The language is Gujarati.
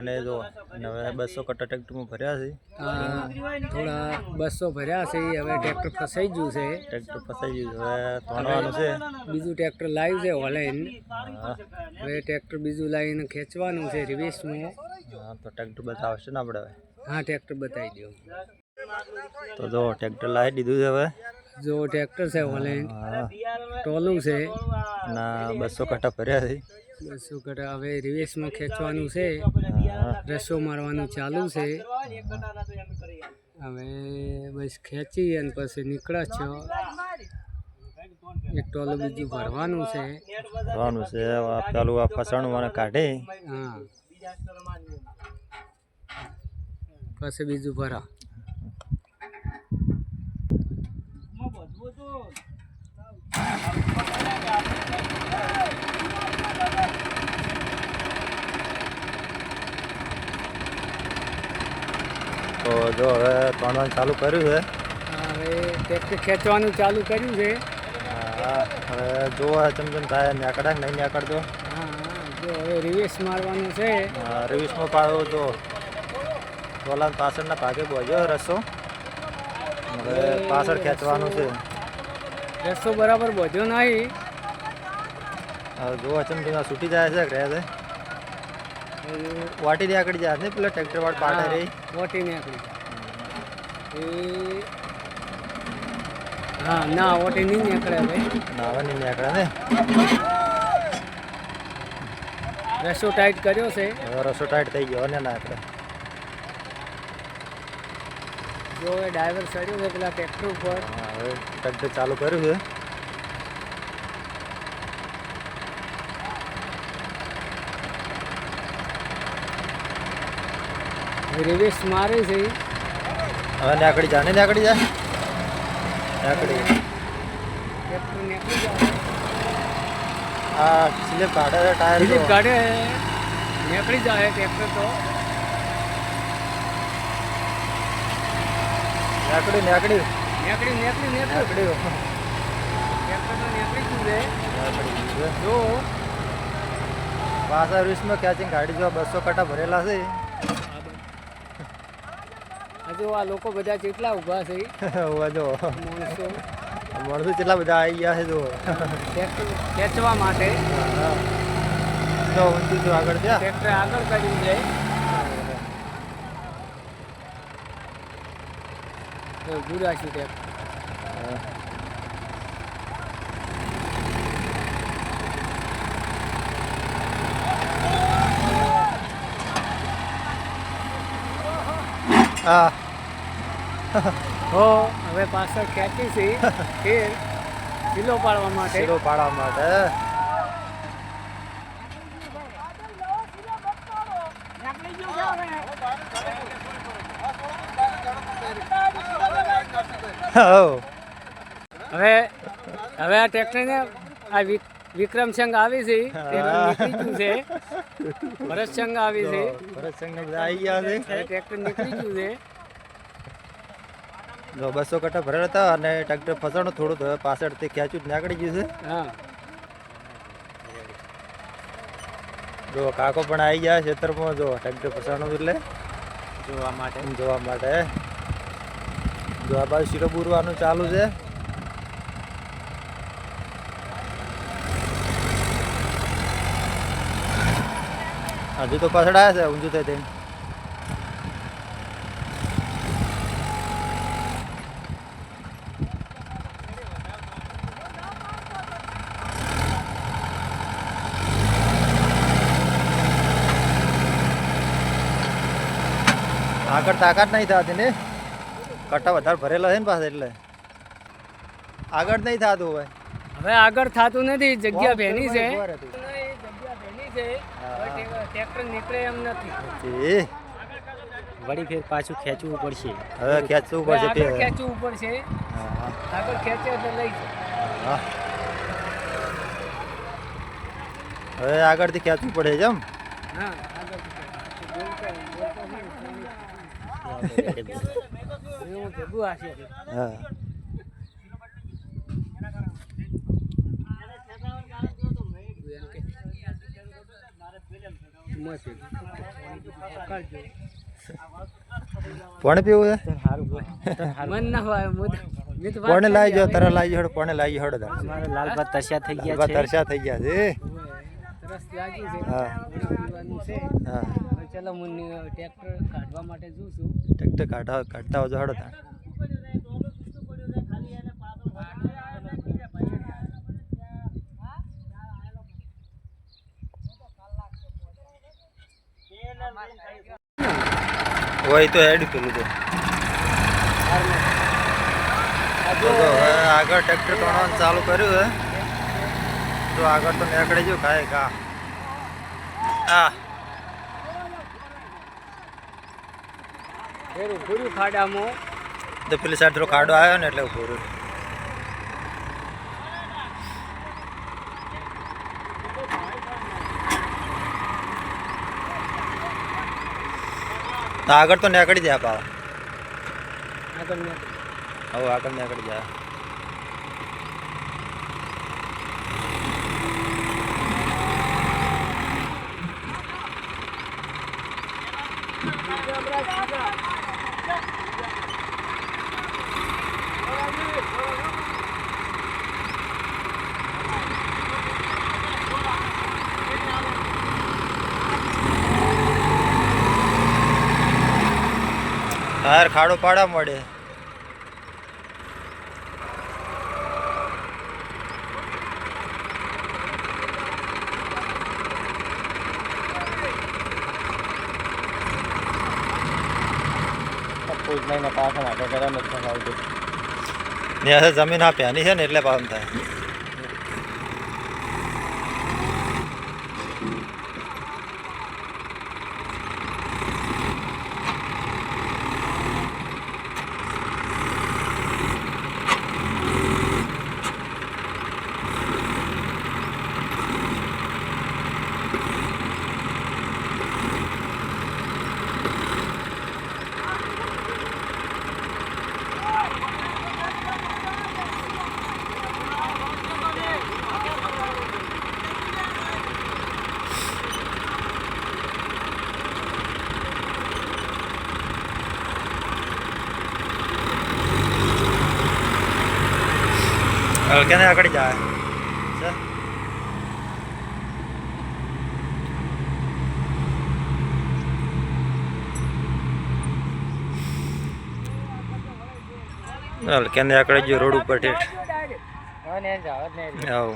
અને જો હવે 200 કટ્ટા ટ્રેક્ટરમાં ભર્યા છે. થોડા 200 ભર્યા છે. હવે ટ્રેક્ટર ફસાઈ ગયું છે. ટ્રેક્ટર ફસાઈ ગયું હવે તોડવાનું છે. બીજું ટ્રેક્ટર લાવ્યું છે ઓનલાઈન. હવે ટ્રેક્ટર બીજું લાવીને ખેંચવાનું છે રિવેશમાં. હા તો ટ્રેક્ટર બતાવશે ને આપણે હવે. હા ટ્રેક્ટર બતાવી દો. તો જો ટ્રેક્ટર લાવી દીધું છે હવે. જો ટ્રેક્ટર છે ઓનલાઈન ટોલું છે ના 200 કટ્ટા ભર્યા છે. 200 કટ્ટા હવે રિવેશમાં ખેંચવાનું છે. રસો મારવાનું ચાલુ છે. હવે બસ ખેંચી અને પછી નીકળ્યા છો. એક ટોલું બીજું ભરવાનું છે. પેલું આ ફસાણું મને કાઢી. હા પછી બીજું ભરા. તો જો હવે તોડવાનું ચાલુ કર્યું છે. હવે ટ્રેક્ટર ખેંચવાનું ચાલુ કર્યું છે. હા હવે જોવા ચમચમ થાય નેકડા નહીં નેકડતો. હા જો હવે રિવેશ મારવાનું છે. રિવેશમાં પાડો જો ટોલા પાછળના ભાગે બોજ્યો રસો. હવે પાછળ ખેંચવાનું છે. રસ્તો બરાબર બોધ્યો નહીં. હવે જોવા ચમચમ છૂટી જાય છે રહે છે. વાટી નીકળી જાય ને પેલા ટ્રેક્ટર વાળ પાડે રહી. વાટી નીકળી હા ના વાટી નહીં નીકળે ભાઈ. ના હવે નહીં નીકળે ને. રસ્તો ટાઈટ કર્યો છે. હવે રસો ટાઈટ થઈ ગયો ને ના આપણે. જો એ ડ્રાઈવર ચડ્યો છે પેલા ટ્રેક્ટર ઉપર. હવે ટ્રેક્ટર ચાલુ કર્યું છે. રિવેશ મારે છે. હવે નીકળી જા ને નીકળી જાય. નીકળી ટ્રેક્ટર નીકળી જાય. આ સ્લીપ કાઢે છે ટાયર. સ્લીપ કાઢે નીકળી જાય ટ્રેક્ટર તો. નીકળી નીકળી નીકળી નીકળી નીકળી નીકળી ટ્રેક્ટર તો નીકળી ગયું છે. જો પાછા વીસમાં કેચિંગ ગાડી જો 200 કટ્ટા ભરેલા છે. હજુ આ લોકો બધા કેટલા ઊભા છે. જો માણસો કેટલા બધા આવી ગયા છે. જો ટ્રેક્ટર ખેંચવા માટે. જો ઊંચું જો આગળ ત્યાં ટ્રેક્ટર આગળ કર્યું છે. ઊભું રાખ્યું ટ્રેક્ટર. હા હો હવે પાછળ ખેંચી છે ફેર ઢીલો પાડવા માટે. શીરો પાડવા માટે. હવે હવે આ ટ્રેક્ટરને આ વિક્રમ સંઘ આવી છે. નીકળી ગયું છે. ભરત સંઘ આવી છે. ભરત સંઘ ને બધા આવી ગયા છે. ટ્રેક્ટર નીકળી ગયું છે. જો 200 કટ્ટા ભરેલા હતા અને ટ્રેક્ટર ફસાણું થોડું તો પાછળથી ખેંચ્યું નીકળી ગયું છે. હા જો કાકો પણ આવી ગયા ખેતરમાં. જો ટ્રેક્ટર ફસાણું એટલે જોવા માટે. જો આ બાજુ શીરો બુરવાનું ચાલુ છે. હજુ તો પાછળ આવ્યા છે ઊંચું થાય તેમ. આગળ તાકાત નહીં થતી ને. કટ્ટા વધારે ભરેલા છે ને પાસે એટલે આગળ નહીં થતું. હવે આગળ થતું નથી. જગ્યા ભેની છે. ટ્રેક્ટર નીકળે એમ નથી. વળી ફેર પાછું ખેંચવું પડશે. હવે ખેંચવું પડશે. ખેંચવું પડશે. આગળ ખેંચે એટલે લઈ જાય. હવે આગળથી ખેંચવું પડે છે એમ. હા હા પાણી પીવું છે મન ના હોય પાણી લાવી જાઓ તારા લાવી હડ પાણી લાવી હડ લાલબા તરસ્યા થઈ ગયા છે તરસ્યા થઈ ગયા છે તરસ લાગી છે હા પીવાનું છે હા હવે ચલો હું ટ્રેક્ટર કાઢવા માટે જઉં છું ટ્રેક્ટર કાઢતા આવજો હડો તાણ હોય તો હેડ પેલું તો હવે આગળ ટ્રેક્ટર કાઢવાનું ચાલુ કર્યું છે તો આગળ તો નીકળી ગયું કાંઈ કા હા પૂરું ખાડામાં તો પેલી સાઈડ થોડો ખાડો આવ્યો ને એટલે પૂરું તો આગળ તો નીકળી જાય પાવ આગળ હવે આગળ નીકળી જાય ટાયર ખાડો પાડા મળે જમીન આ પ્યાની છે ને એટલે પામ થાય કેને આગળ જાય કેને આગળ જો રોડ ઉપર ઠેઠ આવો